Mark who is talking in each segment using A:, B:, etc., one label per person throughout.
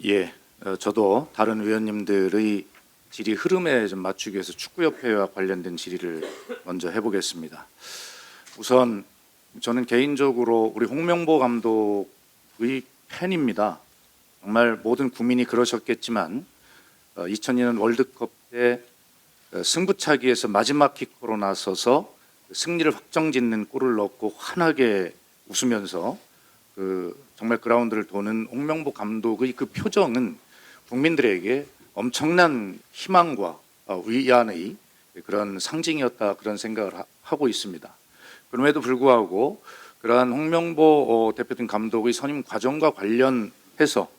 A: 예, 저도 다른 의원님들의 질의 흐름에 좀 맞추기 위해서 축구협회와 관련된 질의를 먼저 해보겠습니다. 우선 저는 개인적으로 우리 홍명보 감독의 팬입니다. 정말 모든 국민이 그러셨겠지만 2002년 월드컵 때 승부차기에서 마지막 킥으로 나서서 승리를 확정짓는 골을 넣고 환하게 웃으면서 정말 그라운드를 도는 홍명보 감독의 그 표정은 국민들에게 엄청난 희망과 위안의 그런 상징이었다, 그런 생각을 하고 있습니다. 그럼에도 불구하고 그러한 홍명보 대표팀 감독의 선임 과정과 관련해서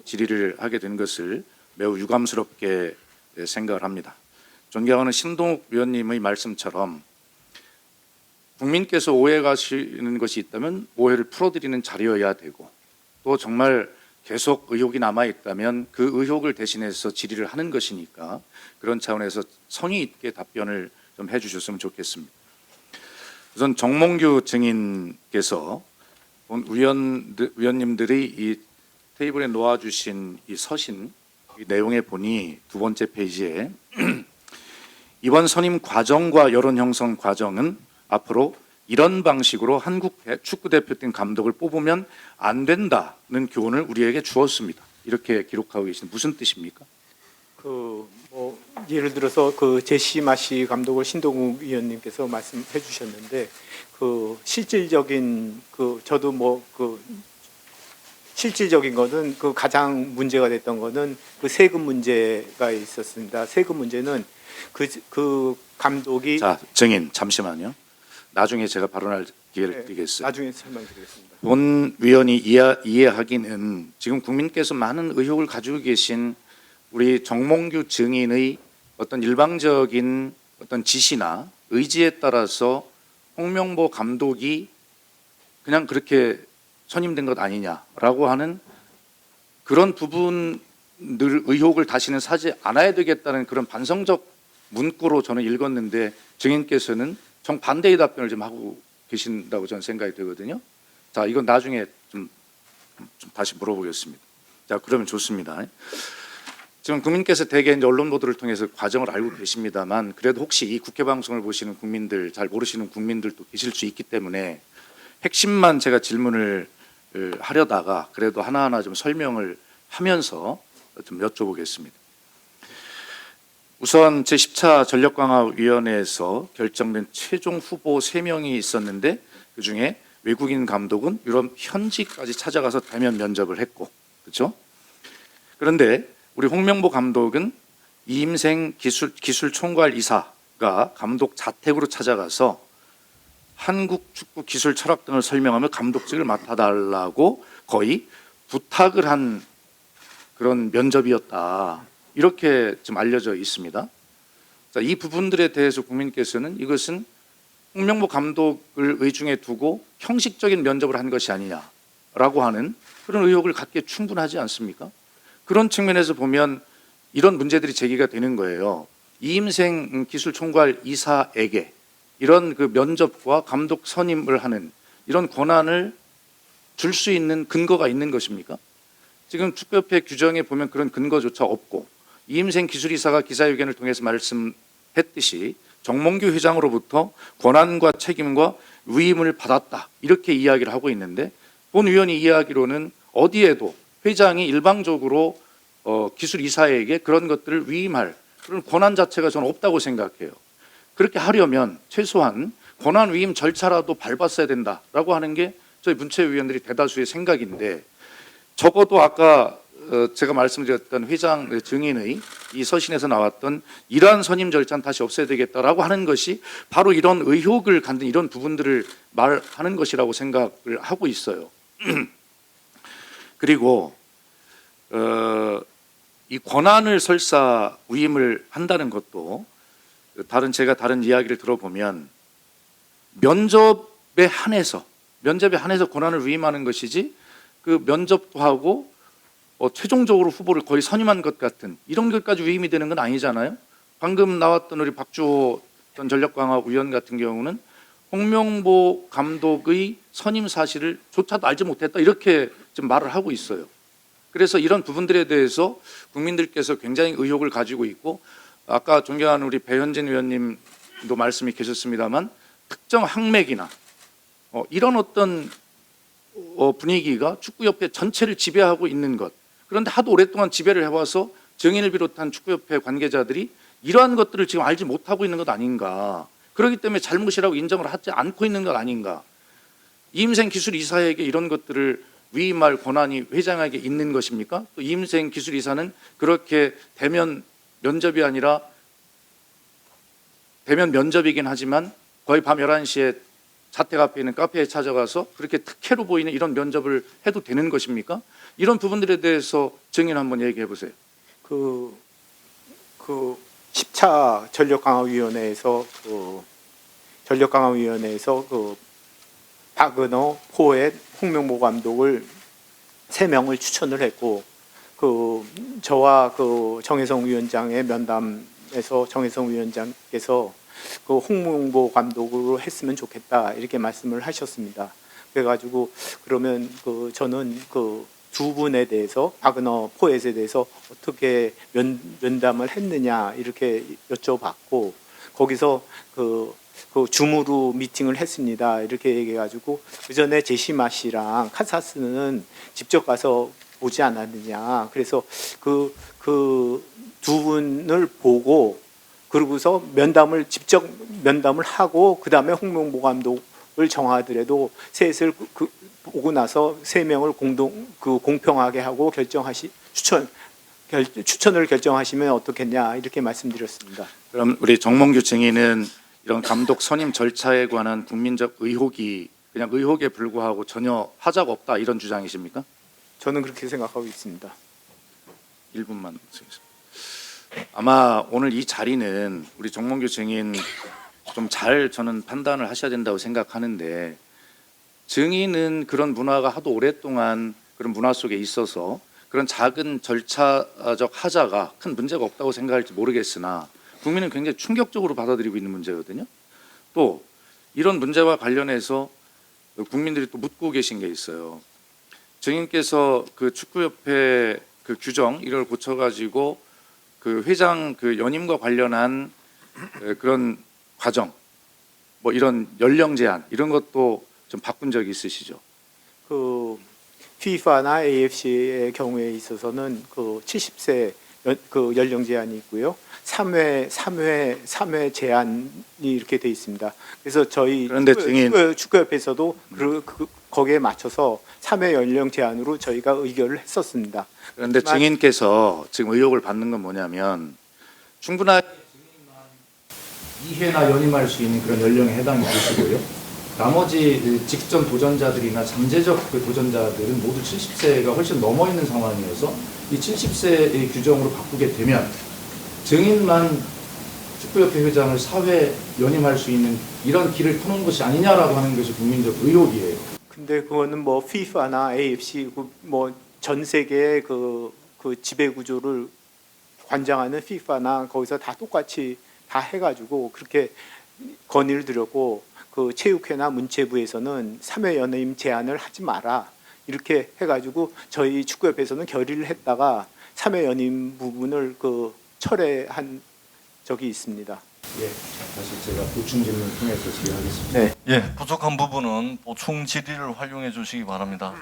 A: 질의를 하게 된 것을 매우 유감스럽게 생각을 합니다. 존경하는 신동욱 위원님의 말씀처럼 국민께서 오해가시는 것이 있다면 오해를 풀어드리는 자리여야 되고, 또 정말 계속 의혹이 남아있다면 그 의혹을 대신해서 질의를 하는 것이니까 그런 차원에서 성의 있게 답변을 좀 해주셨으면 좋겠습니다. 우선 정몽규 증인께서 위원님들이 이 테이블에 놓아주신 이 서신 이 내용에 보니 두 번째 페이지에 이번 선임 과정과 여론 형성 과정은 앞으로 이런 방식으로 한국 축구대표팀 감독을 뽑으면 안 된다는 교훈을 우리에게 주었습니다. 이렇게 기록하고 계신 무슨 뜻입니까?
B: 예를 들어서 제시 마시 감독을 신동욱 위원님께서 말씀해 주셨는데 실질적인 저도 실질적인 거는 가장 문제가 됐던 거는 세금 문제가 있었습니다. 세금 문제는 그 감독이
A: 증인 잠시만요. 나중에 제가 발언할 기회를 드리겠습니다.
B: 나중에 설명드리겠습니다.
A: 본 위원이 이해하기는 지금 국민께서 많은 의혹을 가지고 계신 우리 정몽규 증인의 어떤 일방적인 어떤 지시나 의지에 따라서 홍명보 감독이 그냥 그렇게 선임된 것 아니냐라고 하는 그런 부분들 의혹을 다시는 사지 않아야 되겠다는 그런 반성적 문구로 저는 읽었는데 증인께서는 정반대의 답변을 좀 하고 계신다고 저는 생각이 되거든요. 자, 이건 나중에 좀 다시 물어보겠습니다. 자, 그러면 좋습니다. 지금 국민께서 대개 이제 언론 보도를 통해서 과정을 알고 계십니다만, 그래도 혹시 이 국회 방송을 보시는 국민들, 잘 모르시는 국민들도 계실 수 있기 때문에 핵심만 제가 질문을 하려다가 그래도 하나하나 좀 설명을 하면서 좀 여쭤보겠습니다. 우선 제10차 전력강화위원회에서 결정된 최종 후보 3명이 있었는데 그중에 외국인 감독은 유럽 현지까지 찾아가서 대면 면접을 했고, 그렇죠? 그런데 우리 홍명보 감독은 이임생 기술 총괄 이사가 감독 자택으로 찾아가서 한국 축구 기술 철학 등을 설명하며 감독직을 맡아달라고 거의 부탁을 한 그런 면접이었다, 이렇게 좀 알려져 있습니다. 자, 이 부분들에 대해서 국민께서는 이것은 홍명보 감독을 의중에 두고 형식적인 면접을 한 것이 아니냐라고 하는 그런 의혹을 갖기에 충분하지 않습니까? 그런 측면에서 보면 이런 문제들이 제기가 되는 거예요. 이임생 기술총괄 이사에게 이런 면접과 감독 선임을 하는 이런 권한을 줄 수 있는 근거가 있는 것입니까? 지금 축구협회 규정에 보면 그런 근거조차 없고, 이임생 기술이사가 기자회견을 통해서 말씀했듯이 정몽규 회장으로부터 권한과 책임과 위임을 받았다, 이렇게 이야기를 하고 있는데, 본 위원이 이야기로는 어디에도 회장이 일방적으로 기술이사에게 그런 것들을 위임할 그런 권한 자체가 저는 없다고 생각해요. 그렇게 하려면 최소한 권한 위임 절차라도 밟았어야 된다라고 하는 게 저희 문체위원들이 대다수의 생각인데, 적어도 아까 제가 말씀드렸던 회장 증인의 이 서신에서 나왔던 이러한 선임 절차는 다시 없애야 되겠다라고 하는 것이 바로 이런 의혹을 갖는 이런 부분들을 말하는 것이라고 생각을 하고 있어요. 그리고 이 권한을 설사 위임을 한다는 것도 제가 다른 이야기를 들어보면 면접에 한해서 권한을 위임하는 것이지, 그 면접도 하고 최종적으로 후보를 거의 선임한 것 같은 이런 것까지 위임이 되는 건 아니잖아요. 방금 나왔던 우리 박주호 전 전력강화위원 같은 경우는 홍명보 감독의 선임 사실을 조차도 알지 못했다, 이렇게 지금 말을 하고 있어요. 그래서 이런 부분들에 대해서 국민들께서 굉장히 의혹을 가지고 있고 아까 존경하는 우리 배현진 의원님도 말씀이 계셨습니다만 특정 항맥이나 이런 어떤 분위기가 축구협회 전체를 지배하고 있는 것. 그런데 하도 오랫동안 지배를 해와서 정인을 비롯한 축구협회 관계자들이 이러한 것들을 지금 알지 못하고 있는 것 아닌가. 그렇기 때문에 잘못이라고 인정을 하지 않고 있는 것 아닌가. 이임생 기술이사에게 이런 것들을 위임할 권한이 회장에게 있는 것입니까? 또 이임생 기술이사는 그렇게 대면 면접이 아니라 대면 면접이긴 하지만 거의 밤 11시에 자택 앞에 있는 카페에 찾아가서 그렇게 특혜로 보이는 이런 면접을 해도 되는 것입니까? 이런 부분들에 대해서 증인 한번 얘기해 보세요.
B: 그 10차 전력강화위원회에서 박은호, 포엣, 홍명보 감독을 3명을 추천을 했고 저와 정혜성 위원장의 면담에서 정혜성 위원장께서 홍명보 감독으로 했으면 좋겠다 이렇게 말씀을 하셨습니다. 그래가지고 그러면 저는 두 분에 대해서 박은호, 포엣에 대해서 어떻게 면담을 했느냐 이렇게 여쭤봤고 거기서 줌으로 미팅을 했습니다. 이렇게 얘기해가지고 그 전에 제시마 씨랑 카사스는 직접 가서 보지 않았느냐. 그래서 그 두 분을 보고 그러고서 직접 면담을 하고 그 다음에 홍명보 감독을 정하더라도 셋을 보고 나서 3명을 공평하게 하고 추천을 결정하시면 어떻겠냐 이렇게 말씀드렸습니다.
A: 그럼 우리 정몽규 증인은 이런 감독 선임 절차에 관한 국민적 의혹이 그냥 의혹에 불과하고 전혀 하자가 없다 이런 주장이십니까?
B: 저는 그렇게 생각하고 있습니다.
A: 1분만 쓰겠습니다. 아마 오늘 이 자리는 우리 정몽규 증인 좀 잘 저는 판단을 하셔야 된다고 생각하는데 증인은 그런 문화가 하도 오랫동안 그런 문화 속에 있어서 그런 작은 절차적 하자가 큰 문제가 없다고 생각할지 모르겠으나 국민은 굉장히 충격적으로 받아들이고 있는 문제거든요. 또 이런 문제와 관련해서 국민들이 또 묻고 계신 게 있어요. 증인께서 그 축구협회 그 규정 이걸 고쳐가지고 그 회장 그 연임과 관련한 그런 과정, 뭐 이런 연령 제한 이런 것도 좀 바꾼 적이 있으시죠?
B: FIFA나 AFC의 경우에 있어서는 70세 연령 제한이 있고요. 3회 제한이 이렇게 돼 있습니다. 그래서 저희
A: 그런데 증인
B: 축구협회에서도 거기에 맞춰서 3회 연령 제한으로 저희가 의결을 했었습니다.
A: 그런데 증인께서 지금 의혹을 받는 건 뭐냐면 충분하게 증인만 2회나 연임할 수 있는 그런 연령에 해당이 되시고요. 나머지 직전 도전자들이나 잠재적 그 도전자들은 모두 70세가 훨씬 넘어 있는 상황이어서 이 70세의 규정으로 바꾸게 되면 증인만 축구협회 회장을 4회 연임할 수 있는 이런 길을 터놓은 것이 아니냐라고 하는 것이 국민적 의혹이에요.
B: 근데 그거는 뭐 FIFA나 AFC 뭐 전 세계의 그 지배 구조를 관장하는 FIFA나 거기서 다 똑같이 다 해가지고 그렇게 건의를 드렸고 체육회나 문체부에서는 3회 연임 제한을 하지 마라 이렇게 해가지고 저희 축구협회에서는 결의를 했다가 3회 연임 부분을 철회한 적이 있습니다.
A: 예, 다시 제가 보충 질문 통해서 질의하겠습니다.
B: 네.
C: 예, 부족한 부분은 보충 질의를 활용해 주시기 바랍니다.